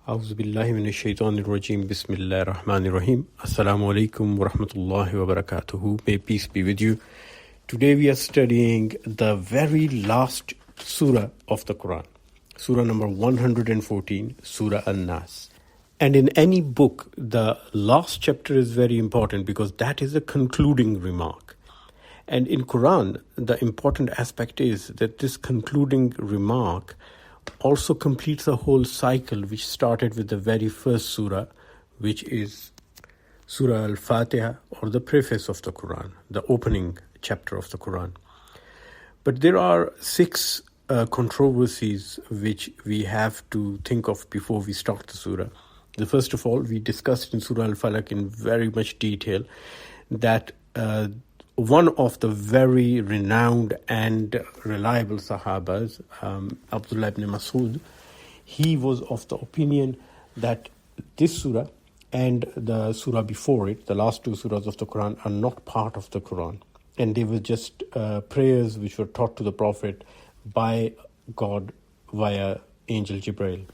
أعوذ بالله من الشيطان الرجيم بسم الله الرحمن الرحيم Assalamu alaikum wa rahmatullahi wa barakatuhu. May peace be with you. Today we are studying the very last surah of the Quran, surah number 114, Surah An-Nas. And in any book, the last chapter is very important because that is a concluding remark. And in Quran, the important aspect is that this concluding remark also completes a whole cycle which started with the very first surah, which is Surah Al-Fatiha, or the preface of the Quran, the opening chapter of the Quran. But there are six controversies which we have to think of before we start the surah. The first of all, we discussed in Surah Al-Falaq in very much detail that one of the very renowned and reliable Sahabas, Abdullah ibn Mas'ud, he was of the opinion that this surah and the surah before it, the last two surahs of the Quran, are not part of the Quran. And they were just prayers which were taught to the Prophet by God via Angel Jibreel.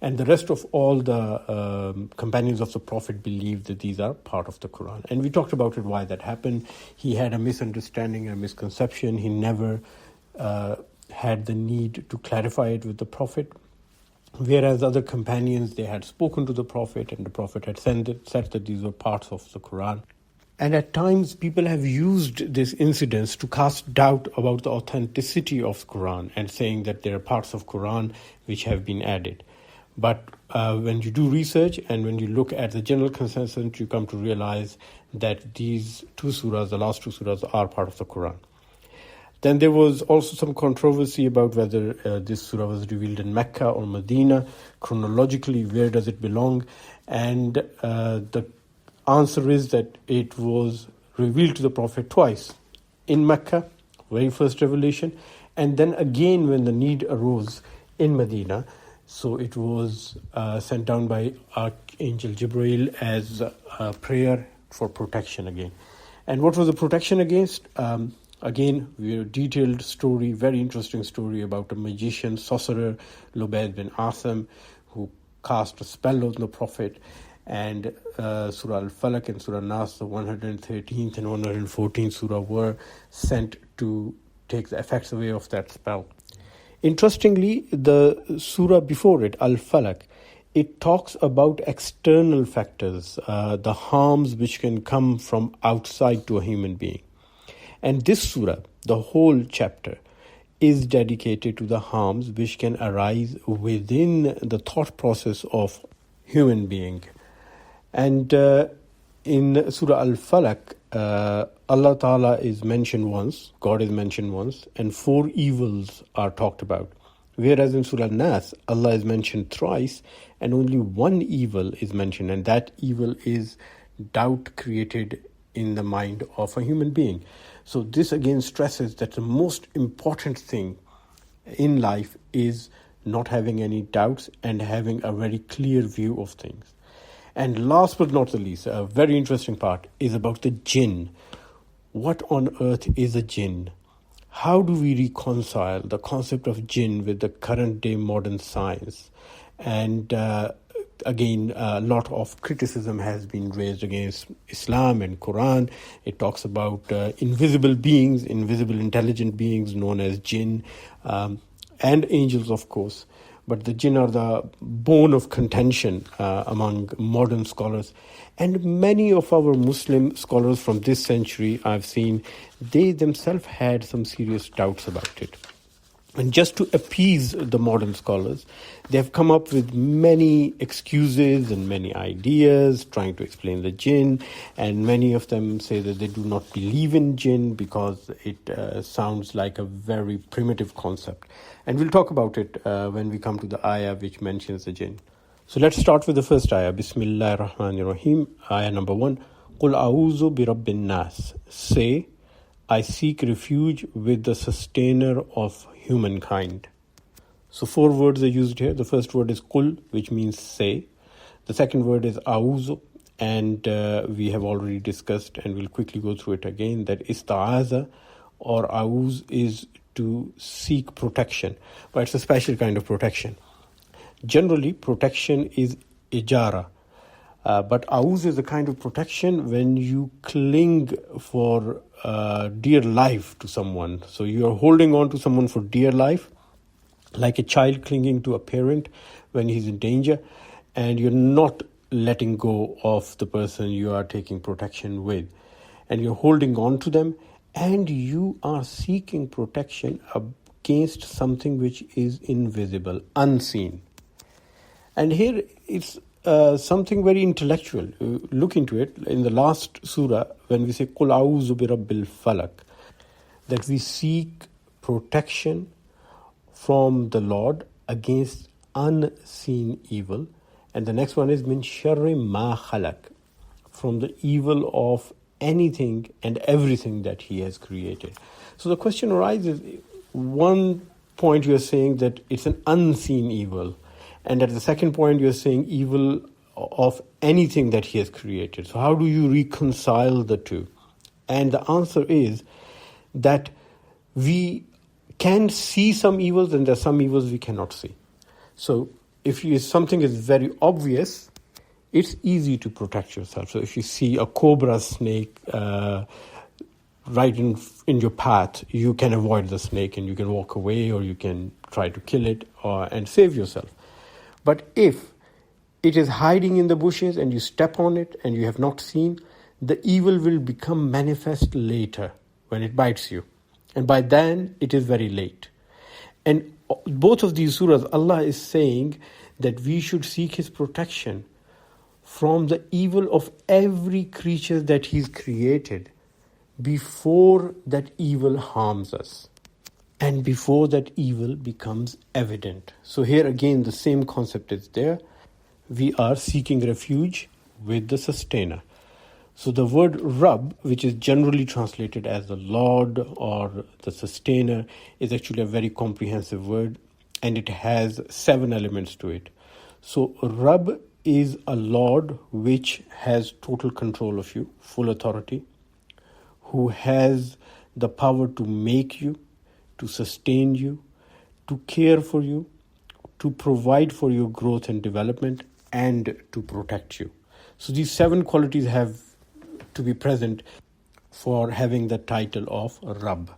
And the rest of all the companions of the Prophet believed that these are part of the Quran. And we talked about it, why that happened. He had a misunderstanding, a misconception. He never had the need to clarify it with the Prophet. Whereas other companions, they had spoken to the Prophet and the Prophet had said that these were parts of the Quran. And at times people have used this incident to cast doubt about the authenticity of the Quran and saying that there are parts of Quran which have been added. But when you do research and when you look at the general consensus, you come to realize that these two surahs, the last two surahs, are part of the Quran. Then there was also some controversy about whether this surah was revealed in Mecca or Medina. Chronologically, where does it belong? And the answer is that it was revealed to the Prophet twice. In Mecca, very first revelation, and then again when the need arose in Medina. So it was sent down by Archangel Jibreel as a prayer for protection again. And what was the protection against? Again, we have a detailed story, very interesting story about a magician, sorcerer, Lubayd bin Asim, who cast a spell on the Prophet. And Surah Al-Falaq and Surah Nas, the 113th and 114th surah, were sent to take the effects away of that spell. Interestingly, the surah before it, Al-Falaq, it talks about external factors, the harms which can come from outside to a human being. And this surah, the whole chapter, is dedicated to the harms which can arise within the thought process of human being. And in Surah Al-Falaq, Allah Ta'ala is mentioned once, God is mentioned once, and four evils are talked about. Whereas in Surah Nas, Allah is mentioned thrice, and only one evil is mentioned, and that evil is doubt created in the mind of a human being. So this again stresses that the most important thing in life is not having any doubts and having a very clear view of things. And last but not the least, a very interesting part is about the Jinn. What on earth is a Jinn? How do we reconcile the concept of Jinn with the current day modern science? And again, a lot of criticism has been raised against Islam and Quran. It talks about invisible beings, invisible intelligent beings known as Jinn, and angels, of course. But the Jinn are the bone of contention among modern scholars. And many of our Muslim scholars from this century, I've seen, they themselves had some serious doubts about it. And just to appease the modern scholars, they have come up with many excuses and many ideas trying to explain the Jinn. And many of them say that they do not believe in Jinn because it sounds like a very primitive concept. And we'll talk about it when we come to the ayah which mentions the Jinn. So let's start with the first ayah. Bismillahir Rahmanir Rahim. Ayah number 1. Qul a'udhu bi rabbin nas. Say, I seek refuge with the sustainer of humankind. So four words are used here. The first word is qul, which means say. The second word is a'udhu, and we have already discussed, and we'll quickly go through it again, that ista'aza or a'uz is to seek protection, but it's a special kind of protection. Generally, protection is ijara. But auz is a kind of protection when you cling for dear life to someone. So you are holding on to someone for dear life, like a child clinging to a parent when he's in danger, and you're not letting go of the person you are taking protection with. And you're holding on to them, and you are seeking protection against something which is invisible, unseen. And here it's something very intellectual. Look into it. In the last surah, when we say "Qul a'udhu bi rabbil falak," that we seek protection from the Lord against unseen evil. And the next one is "Min sharri ma khalaq," from the evil of anything and everything that He has created. So the question arises, one point you're saying that it's an unseen evil, and at the second point you're saying evil of anything that He has created. So how do you reconcile the two? And the answer is that we can see some evils and there are some evils we cannot see. So if something is very obvious, it's easy to protect yourself. So if you see a cobra snake right in your path, you can avoid the snake and you can walk away, or you can try to kill it and save yourself. But if it is hiding in the bushes and you step on it and you have not seen, the evil will become manifest later when it bites you. And by then, it is very late. And both of these surahs, Allah is saying that we should seek His protection from the evil of every creature that He's created before that evil harms us and before that evil becomes evident. So here again, the same concept is there. We are seeking refuge with the sustainer. So the word Rabb, which is generally translated as the Lord or the sustainer, is actually a very comprehensive word, and it has 7 elements to it. So Rabb is a Lord which has total control of you, full authority, who has the power to make you, to sustain you, to care for you, to provide for your growth and development, and to protect you. So these 7 qualities have to be present for having the title of Rabb.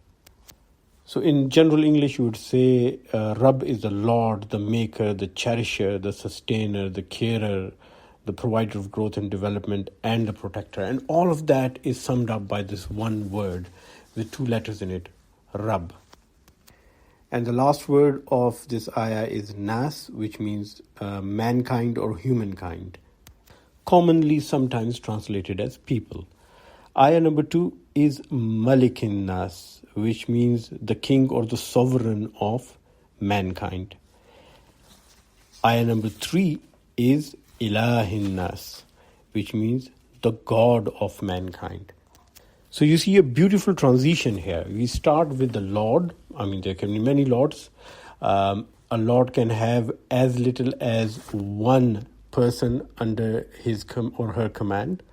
So in general English, you would say Rabb is the Lord, the maker, the cherisher, the sustainer, the carer, the provider of growth and development, and the protector. And all of that is summed up by this one word with 2 letters in it, Rabb. And the last word of this ayah is NAS, which means mankind or humankind, commonly sometimes translated as people. Ayah number 2 is Malikin NAS, which means the king or the sovereign of mankind. Ayah number 3 is Ilahin NAS, which means the God of mankind. So you see a beautiful transition here. We start with the Lord. I mean, there can be many lords. A lord can have as little as 1 person under his or her command.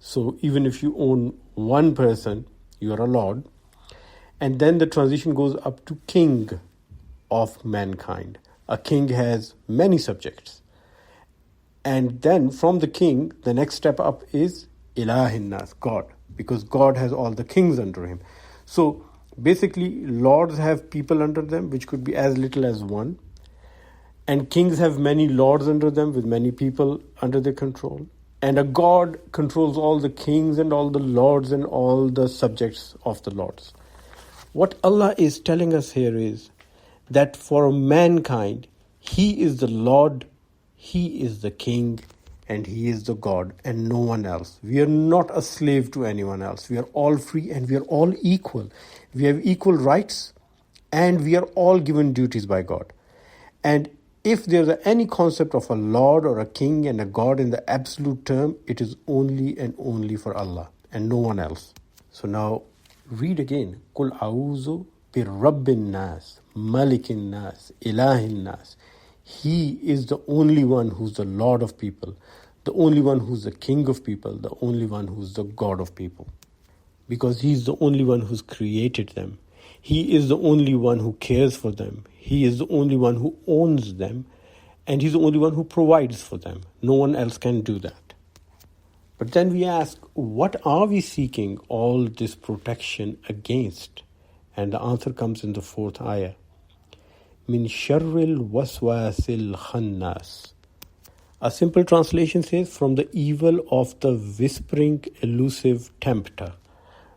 So even if you own 1 person, you are a lord. And then the transition goes up to king of mankind. A king has many subjects. And then from the king, the next step up is Ilahin Nas, God, because God has all the kings under him. So basically, lords have people under them, which could be as little as 1. And kings have many lords under them with many people under their control. And a God controls all the kings and all the lords and all the subjects of the lords. What Allah is telling us here is that for mankind, He is the Lord, He is the King, and He is the God, and no one else. We are not a slave to anyone else. We are all free and we are all equal. We have equal rights and we are all given duties by God. And if there is any concept of a Lord or a King and a God in the absolute term, it is only and only for Allah and no one else. So now read again. Qul a'udhu bi rabbin nas, malikin nas, ilahin nas. He is the only one who's the Lord of people, the only one who's the King of people, the only one who's the God of people. Because He's the only one who's created them. He is the only one who cares for them. He is the only one who owns them. And He's the only one who provides for them. No one else can do that. But then we ask, what are we seeking all this protection against? And the answer comes in the 4th ayah. Min sharril waswasil khannas. A simple translation says, from the evil of the whispering, elusive tempter,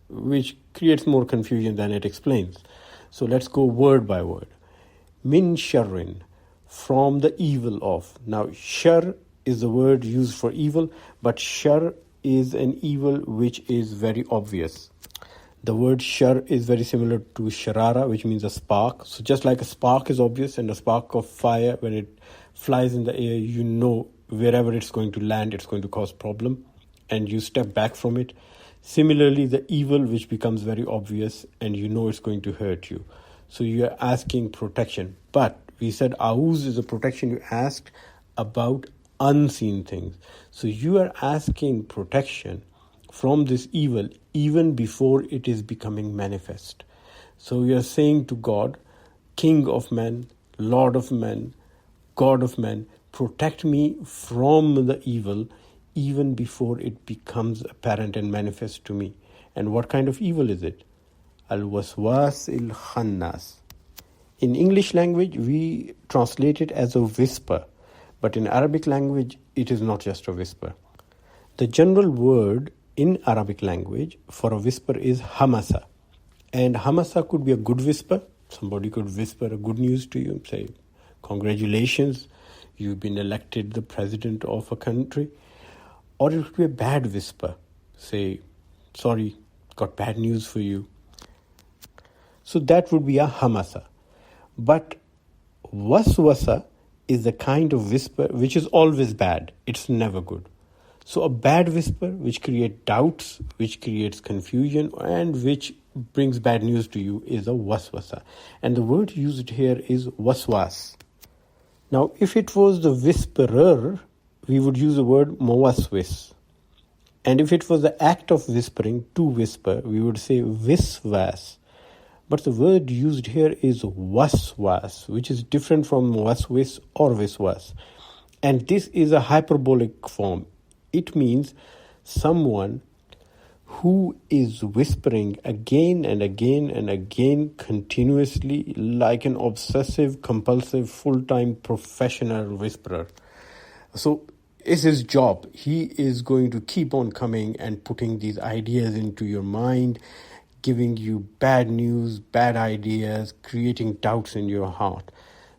which creates more confusion than it explains. So let's go word by word. Min sharrin, from the evil of. Now, shar is the word used for evil, but shar is an evil which is very obvious. The word shar is very similar to sharara, which means a spark. So just like a spark is obvious, and a spark of fire, when it flies in the air, you know wherever it's going to land, it's going to cause problem, and you step back from it. Similarly, the evil which becomes very obvious, and you know it's going to hurt you. So you are asking protection. But we said auz is a protection you asked about unseen things. So you are asking protection from this evil even before it is becoming manifest. So you are saying to God, King of men, Lord of men, God of men, protect me from the evil even before it becomes apparent and manifest to me. And what kind of evil is it? Al-waswas il-khannas. In English language, we translate it as a whisper. But in Arabic language, it is not just a whisper. The general word in Arabic language for a whisper is hamasa. And hamasa could be a good whisper. Somebody could whisper a good news to you, say, congratulations, you've been elected the president of a country. Or it could be a bad whisper. Say, sorry, got bad news for you. So that would be a hamasa. But waswasa is the kind of whisper which is always bad. It's never good. So a bad whisper which creates doubts, which creates confusion, and which brings bad news to you is a waswasa. And the word used here is waswas. Now, if it was the whisperer, we would use the word mawaswis. And if it was the act of whispering, to whisper, we would say viswas. But the word used here is waswas, which is different from waswis or viswas. And this is a hyperbolic form. It means someone who is whispering again and again and again continuously, like an obsessive, compulsive, full-time professional whisperer. So it's his job. He is going to keep on coming and putting these ideas into your mind, giving you bad news, bad ideas, creating doubts in your heart.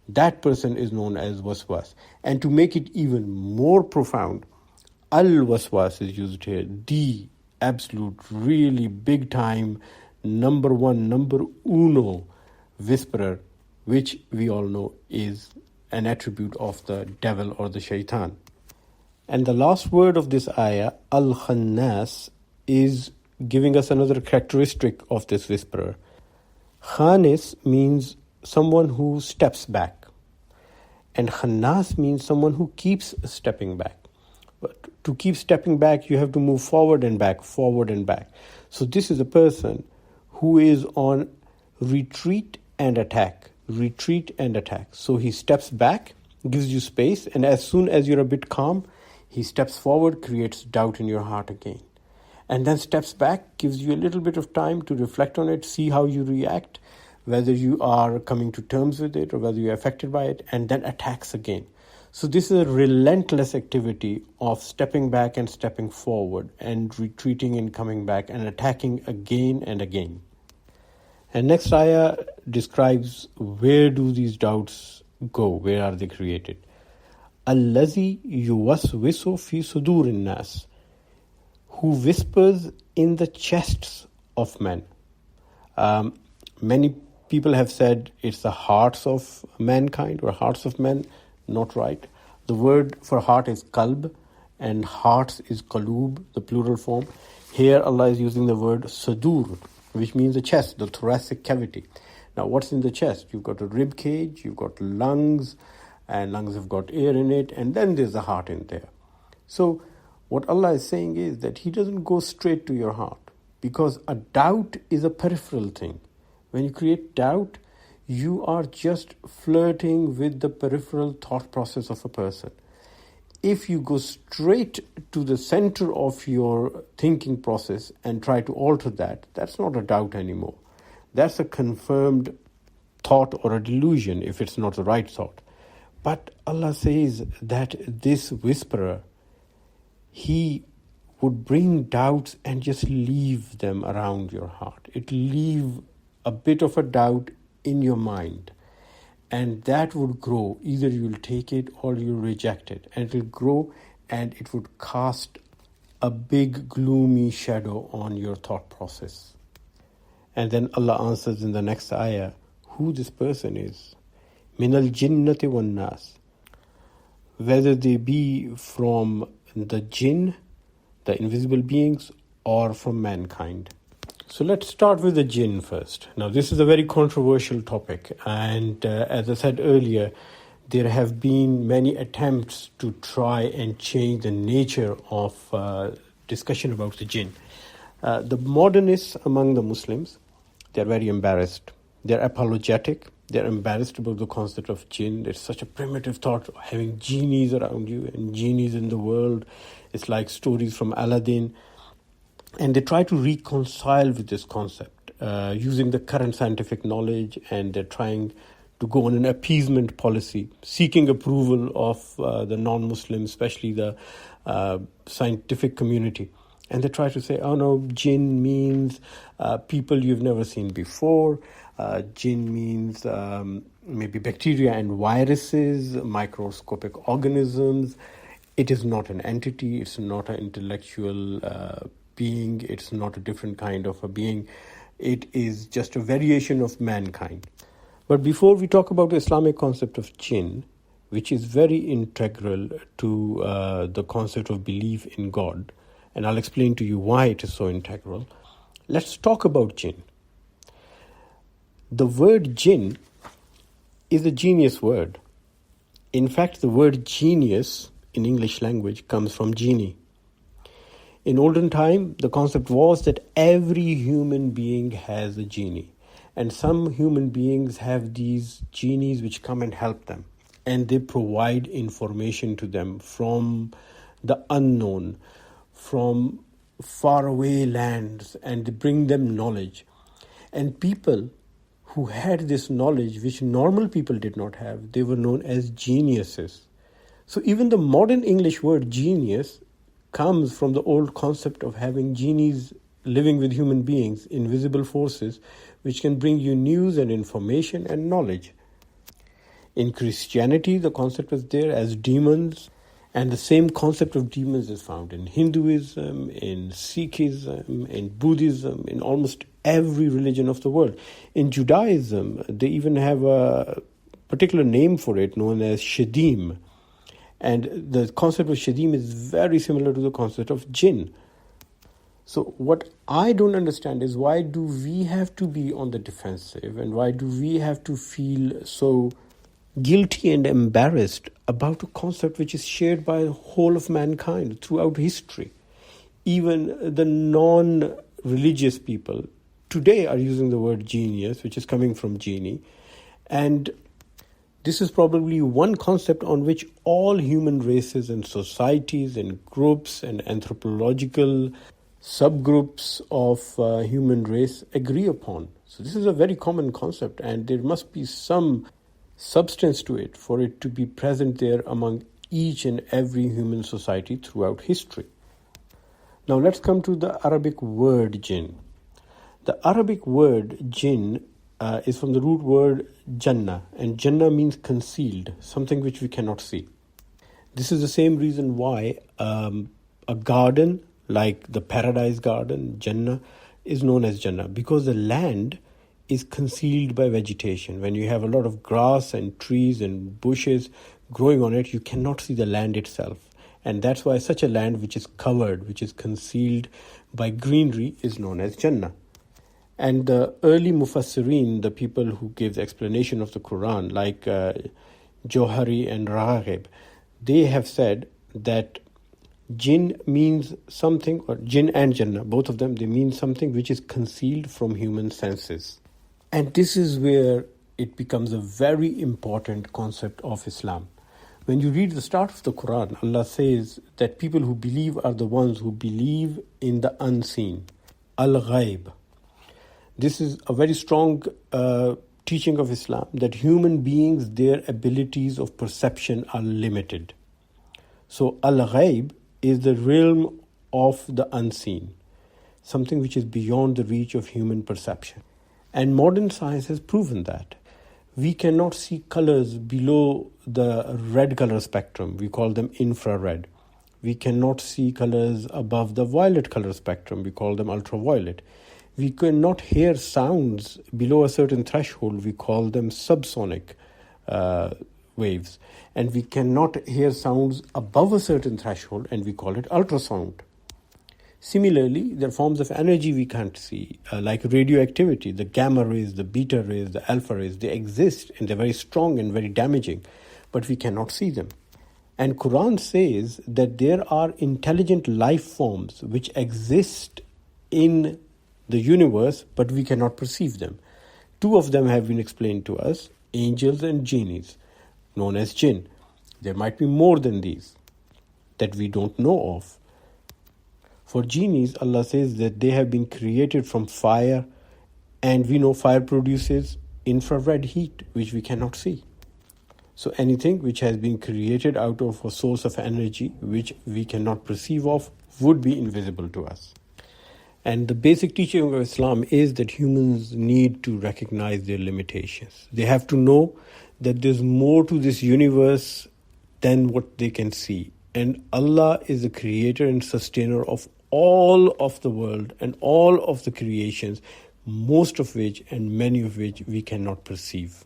That person is known as waswas. And to make it even more profound, al-waswas is used here, the absolute, really big time, number one, number uno whisperer, which we all know is an attribute of the devil or the shaitan. And the last word of this ayah, al-khannas, is giving us another characteristic of this whisperer. Khanis means someone who steps back. And khannas means someone who keeps stepping back. But to keep stepping back, you have to move forward and back, forward and back. So this is a person who is on retreat and attack, retreat and attack. So he steps back, gives you space, and as soon as you're a bit calm, he steps forward, creates doubt in your heart again. And then steps back, gives you a little bit of time to reflect on it, see how you react, whether you are coming to terms with it or whether you're affected by it, and then attacks again. So this is a relentless activity of stepping back and stepping forward and retreating and coming back and attacking again and again. And next ayah describes where do these doubts go, where are they created. Allazi yuwaswisu fi sudurin nas, who whispers in the chests of men. Many people have said it's the hearts of mankind or hearts of men. Not right. The word for heart is qalb and hearts is qalub, the plural form. Here Allah is using the word sudur, which means the chest, the thoracic cavity. Now what's in the chest? You've got a rib cage, you've got lungs, and lungs have got air in it, and then there's the heart in there. So what Allah is saying is that He doesn't go straight to your heart, because a doubt is a peripheral thing. When you create doubt, you are just flirting with the peripheral thought process of a person. If you go straight to the center of your thinking process and try to alter that, that's not a doubt anymore. That's a confirmed thought or a delusion if it's not the right thought. But Allah says that this whisperer, he would bring doubts and just leave them around your heart. It leave a bit of a doubt in your mind. And that would grow. Either you'll take it or you'll reject it. And it will grow and it would cast a big gloomy shadow on your thought process. And then Allah answers in the next ayah who this person is. Minal jinnati wan nas. Whether they be from the jinn, the invisible beings, or from mankind. So let's start with the jinn first. Now this is a very controversial topic, and as I said earlier, there have been many attempts to try and change the nature of discussion about the jinn. The modernists among the Muslims, they're very embarrassed. They're apologetic. They're embarrassed about the concept of jinn. It's such a primitive thought, having genies around you and genies in the world. It's like stories from Aladdin. And they try to reconcile with this concept using the current scientific knowledge, and they're trying to go on an appeasement policy, seeking approval of the non-Muslims, especially the scientific community. And they try to say, oh no, jinn means people you've never seen before. Jinn means maybe bacteria and viruses, microscopic organisms. It is not an entity. It's not an intellectual being. It's not a different kind of a being. It is just a variation of mankind. But before we talk about the Islamic concept of jinn, which is very integral to the concept of belief in God, and I'll explain to you why it is so integral, let's talk about jinn. The word jinn is a genius word. In fact, the word genius in English language comes from genie. In olden time, the concept was that every human being has a genie. And some human beings have these genies which come and help them. And they provide information to them from the unknown, from faraway lands, and they bring them knowledge. And people who had this knowledge, which normal people did not have, they were known as geniuses. So even the modern English word genius comes from the old concept of having genies living with human beings, invisible forces, which can bring you news and information and knowledge. In Christianity, the concept was there as demons, and the same concept of demons is found in Hinduism, in Sikhism, in Buddhism, in almost every religion of the world. In Judaism, they even have a particular name for it known as Shadim. And the concept of Shadim is very similar to the concept of jinn. So what I don't understand is, why do we have to be on the defensive, and why do we have to feel so guilty and embarrassed about a concept which is shared by the whole of mankind throughout history? Even the non-religious people today are using the word genius, which is coming from genie. And this is probably one concept on which all human races and societies and groups and anthropological subgroups of human race agree upon. So this is a very common concept, and there must be some substance to it for it to be present there among each and every human society throughout history. Now let's come to the Arabic word jinn. The Arabic word jinn is from the root word Jannah, and Jannah means concealed, something which we cannot see. This is the same reason why a garden like the paradise garden, Jannah, is known as Jannah, because the land is concealed by vegetation. When you have a lot of grass and trees and bushes growing on it, you cannot see the land itself. And that's why such a land which is covered, which is concealed by greenery, is known as Jannah. And the early Mufassirin, the people who give the explanation of the Quran, like Johari and Raghib, they have said that Jinn means something, or Jinn and Jannah, both of them, they mean something which is concealed from human senses. And this is where it becomes a very important concept of Islam. When you read the start of the Quran, Allah says that people who believe are the ones who believe in the unseen, al-ghaib. This is a very strong teaching of Islam, that human beings, their abilities of perception are limited. So al-ghaib is the realm of the unseen, something which is beyond the reach of human perception. And modern science has proven that. We cannot see colors below the red color spectrum. We call them infrared. We cannot see colors above the violet color spectrum. We call them ultraviolet. We cannot hear sounds below a certain threshold. We call them subsonic waves. And we cannot hear sounds above a certain threshold, and we call it ultrasound. Similarly, there are forms of energy we can't see, like radioactivity, the gamma rays, the beta rays, the alpha rays. They exist, and they're very strong and very damaging, but we cannot see them. And Quran says that there are intelligent life forms which exist in the universe, but we cannot perceive them. Two of them have been explained to us, angels and genies, known as Jinn. There might be more than these that we don't know of. For genies, Allah says that they have been created from fire, and we know fire produces infrared heat, which we cannot see. So anything which has been created out of a source of energy which we cannot perceive of would be invisible to us. And the basic teaching of Islam is that humans need to recognize their limitations. They have to know that there's more to this universe than what they can see. And Allah is the creator and sustainer of all of the world and all of the creations, most of which and many of which we cannot perceive.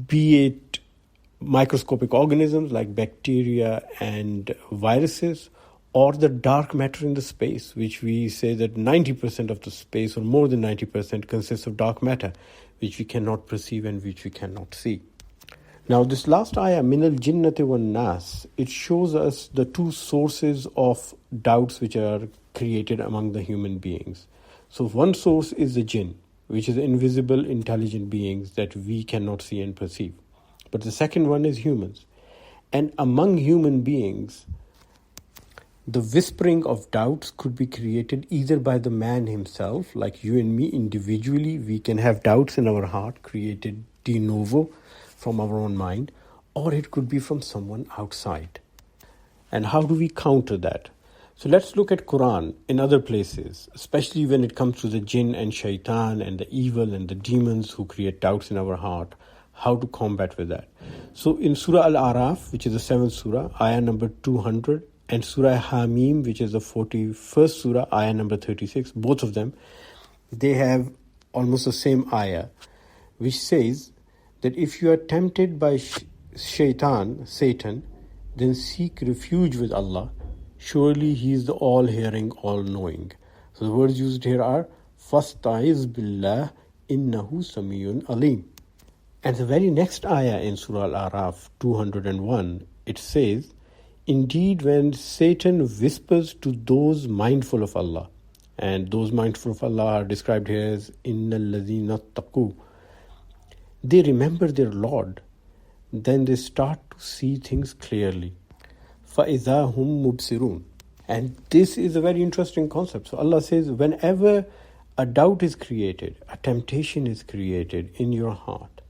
Be it microscopic organisms like bacteria and viruses, or the dark matter in the space, which we say that 90% of the space, or more than 90%, consists of dark matter, which we cannot perceive and which we cannot see. Now, this last ayah, minal jinnati wan nas, it shows us the two sources of doubts which are created among the human beings. So one source is the jinn, which is invisible, intelligent beings that we cannot see and perceive. But the second one is humans. And among human beings, the whispering of doubts could be created either by the man himself, like you and me individually. We can have doubts in our heart created de novo from our own mind, or it could be from someone outside. And how do we counter that? So let's look at Quran in other places, especially when it comes to the jinn and shaitan and the evil and the demons who create doubts in our heart, how to combat with that. So in Surah Al-Araf, which is the 7th Surah, ayah number 200, and Surah Hamim, which is the 41st Surah, ayah number 36, both of them, they have almost the same ayah, which says that if you are tempted by Satan, then seek refuge with Allah. Surely He is the all-hearing, all-knowing. So the words used here are فَاسْتَعِذْ بِاللَّهِ إِنَّهُ سَمِيٌّ عَلِيمٌ. And the very next ayah in Surah Al-Araf 201, it says, indeed, when Satan whispers to those mindful of Allah, and those mindful of Allah are described here as إِنَّ الَّذِينَ اتَّقُوا, they remember their Lord, then they start to see things clearly. فَإِذَا هُمْ مُبْصِرُونَ. And this is a very interesting concept. So Allah says, whenever a doubt is created, a temptation is created in your heart,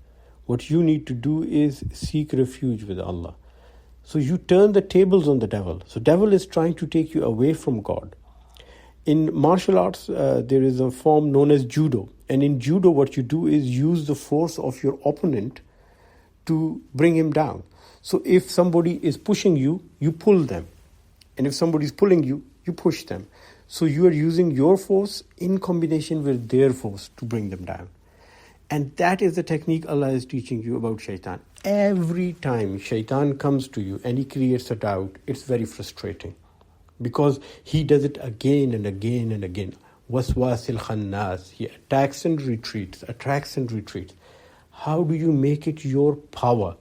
what you need to do is seek refuge with Allah. So you turn the tables on the devil. So devil is trying to take you away from God. In martial arts, there is a form known as judo. And in judo, what you do is use the force of your opponent to bring him down. So if somebody is pushing you, you pull them. And if somebody is pulling you, you push them. So you are using your force in combination with their force to bring them down. And that is the technique Allah is teaching you about shaitan. Every time shaitan comes to you and he creates a doubt, it's very frustrating. Because he does it again and again and again. Waswasil khannas. He attacks and retreats, attracts and retreats. How do you make it your power?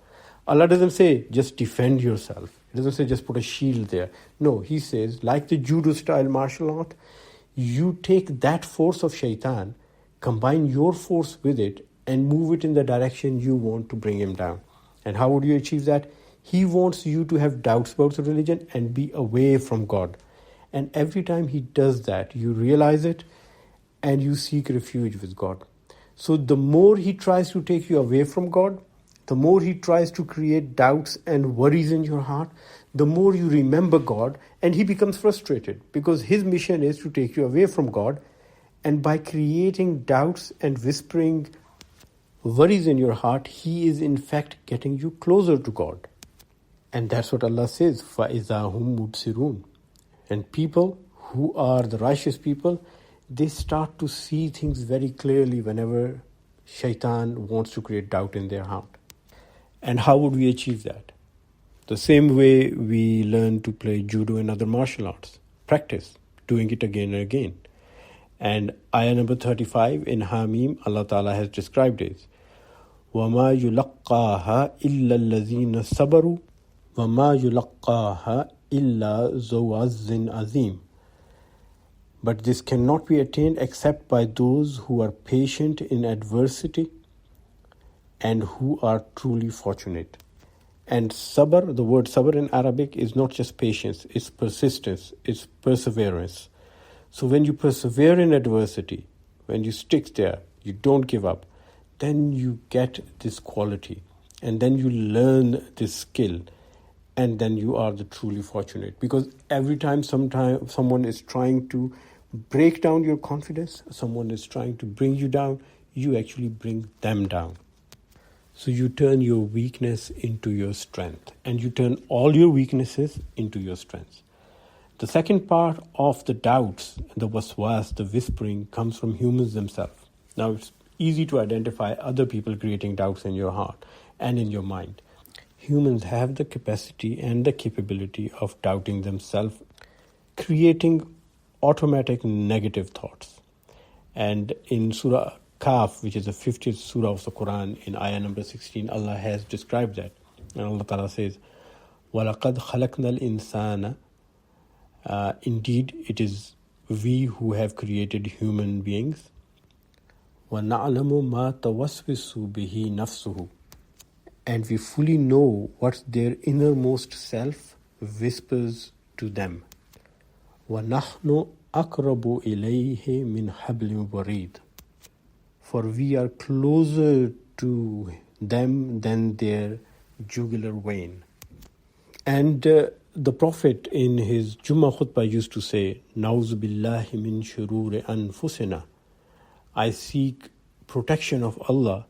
Allah doesn't say, just defend yourself. He doesn't say, just put a shield there. No, He says, like the judo-style martial art, you take that force of shaitan, combine your force with it, and move it in the direction you want to bring him down. And how would you achieve that? He wants you to have doubts about the religion and be away from God. And every time he does that, you realize it and you seek refuge with God. So the more he tries to take you away from God, the more he tries to create doubts and worries in your heart, the more you remember God, and he becomes frustrated because his mission is to take you away from God. And by creating doubts and whispering worries in your heart, he is in fact getting you closer to God. And that's what Allah says, فَإِذَا هُمْ مُبْصِرُونَ. And people who are the righteous people, they start to see things very clearly whenever shaitan wants to create doubt in their heart. And how would we achieve that? The same way we learn to play judo and other martial arts. Practice, doing it again and again. And ayah number 35 in Hamim, Allah Ta'ala has described it. وَمَا يُلَقَّاهَا إِلَّا الَّذِينَ صَبَرُوا وَمَا يُلَقَّاهَا إِلَّا ذُو عَزٍّ عَظِيمٍ. But this cannot be attained except by those who are patient in adversity and who are truly fortunate. And sabr, the word sabr in Arabic is not just patience, it's persistence, it's perseverance. So when you persevere in adversity, when you stick there, you don't give up, then you get this quality and then you learn this skill, and then you are the truly fortunate. Because every time someone is trying to break down your confidence, someone is trying to bring you down, you actually bring them down. So you turn your weakness into your strength, and you turn all your weaknesses into your strengths. The second part of the doubts, the waswas, the whispering, comes from humans themselves. Now it's easy to identify other people creating doubts in your heart and in your mind. Humans have the capacity and the capability of doubting themselves, creating automatic negative thoughts. And in Surah Kaf, which is the 50th Surah of the Quran, in ayah number 16, Allah has described that. And Allah Ta'ala says, وَلَقَدْ خَلَقْنَا الْإِنسَانَ. Indeed, it is we who have created human beings. وَنَعْلَمُ مَا تَوَسْوِسُ بِهِ نَفْسُهُ. And we fully know what their innermost self whispers to them. وَنَحْنُ أَقْرَبُ إِلَيْهِ مِنْ حَبْلٍ وَرِيدٍ. For we are closer to them than their jugular vein. And the Prophet in his Jummah khutbah used to say, نَعُوذُ بِاللَّهِ مِنْ شُرُورِ أَنفُسِنَا. I seek protection of Allah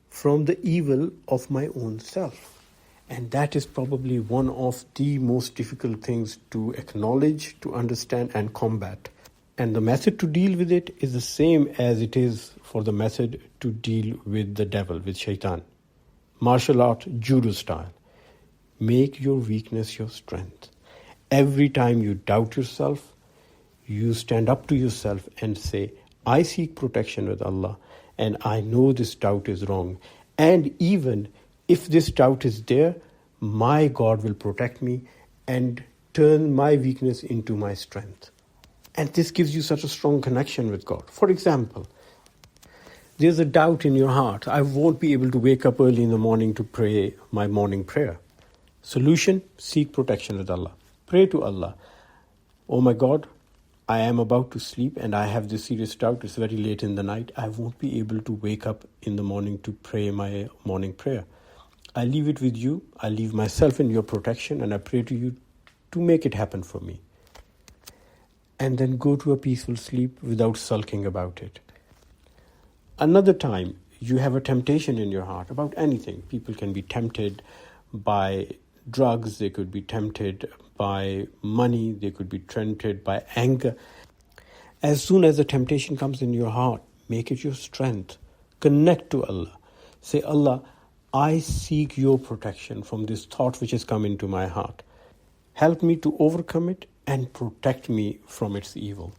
from the evil of my own self. And that is probably one of the most difficult things to acknowledge, to understand and combat. And the method to deal with it is the same as it is for the method to deal with the devil, with shaitan. Martial art, judo style. Make your weakness your strength. Every time you doubt yourself, you stand up to yourself and say, I seek protection with Allah, and I know this doubt is wrong. And even if this doubt is there, my God will protect me and turn my weakness into my strength. And this gives you such a strong connection with God. For example, there's a doubt in your heart. I won't be able to wake up early in the morning to pray my morning prayer. Solution, seek protection with Allah. Pray to Allah. Oh my God, I am about to sleep and I have this serious doubt. It's very late in the night. I won't be able to wake up in the morning to pray my morning prayer. I leave it with you. I leave myself in your protection and I pray to you to make it happen for me. And then go to a peaceful sleep without sulking about it. Another time, you have a temptation in your heart about anything. People can be tempted by drugs, they could be tempted by money, they could be tempted by anger. As soon as the temptation comes in your heart, make it your strength. Connect to Allah. Say, Allah, I seek your protection from this thought which has come into my heart. Help me to overcome it and protect me from its evil.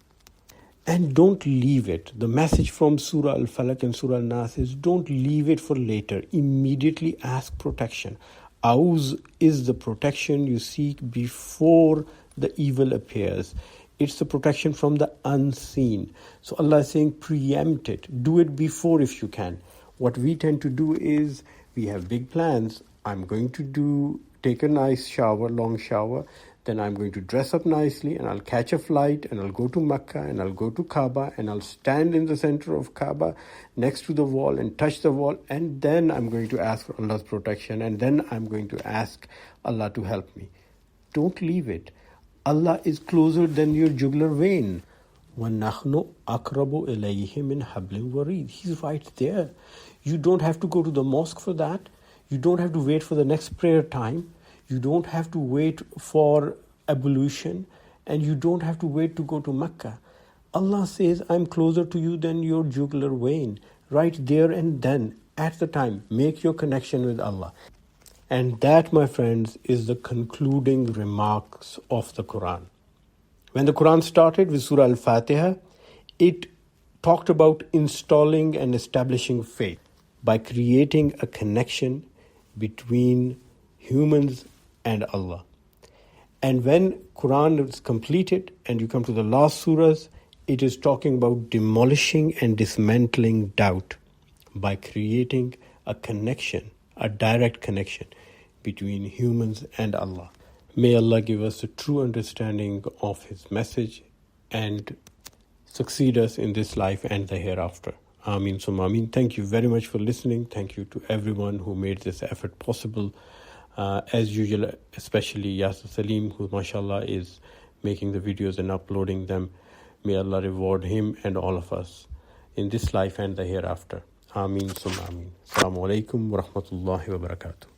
And don't leave it. The message from Surah Al-Falaq and Surah Al-Nas is don't leave it for later. Immediately ask protection. Auz is the protection you seek before the evil appears. It's the protection from the unseen. So Allah is saying preempt it. Do it before if you can. What we tend to do is we have big plans. I'm going to take a nice shower, long shower. Then I'm going to dress up nicely and I'll catch a flight and I'll go to Mecca and I'll go to Kaaba and I'll stand in the center of Kaaba next to the wall and touch the wall. And then I'm going to ask for Allah's protection. And then I'm going to ask Allah to help me. Don't leave it. Allah is closer than your jugular vein. وَنَحْنُ أَقْرَبُ إِلَيْهِ مِنْ حَبْلٍ وَرِيدٍ. He's right there. You don't have to go to the mosque for that. You don't have to wait for the next prayer time. You don't have to wait for ablution. And you don't have to wait to go to Mecca. Allah says, I'm closer to you than your jugular vein. Right there and then, at the time, make your connection with Allah. And that, my friends, is the concluding remarks of the Quran. When the Quran started with Surah Al-Fatiha, it talked about installing and establishing faith by creating a connection between humans and Allah. And when Quran is completed and you come to the last surahs, it is talking about demolishing and dismantling doubt by creating a connection, a direct connection between humans and Allah. May Allah give us a true understanding of His message and succeed us in this life and the hereafter. Ameen summa ameen. Thank you very much for listening. Thank you to everyone who made this effort possible. As usual, especially Yasir Salim, who mashallah is making the videos and uploading them. May Allah reward him and all of us in this life and the hereafter. Ameen summa ameen. Assalamu alaikum wa rahmatullahi wa barakatuh.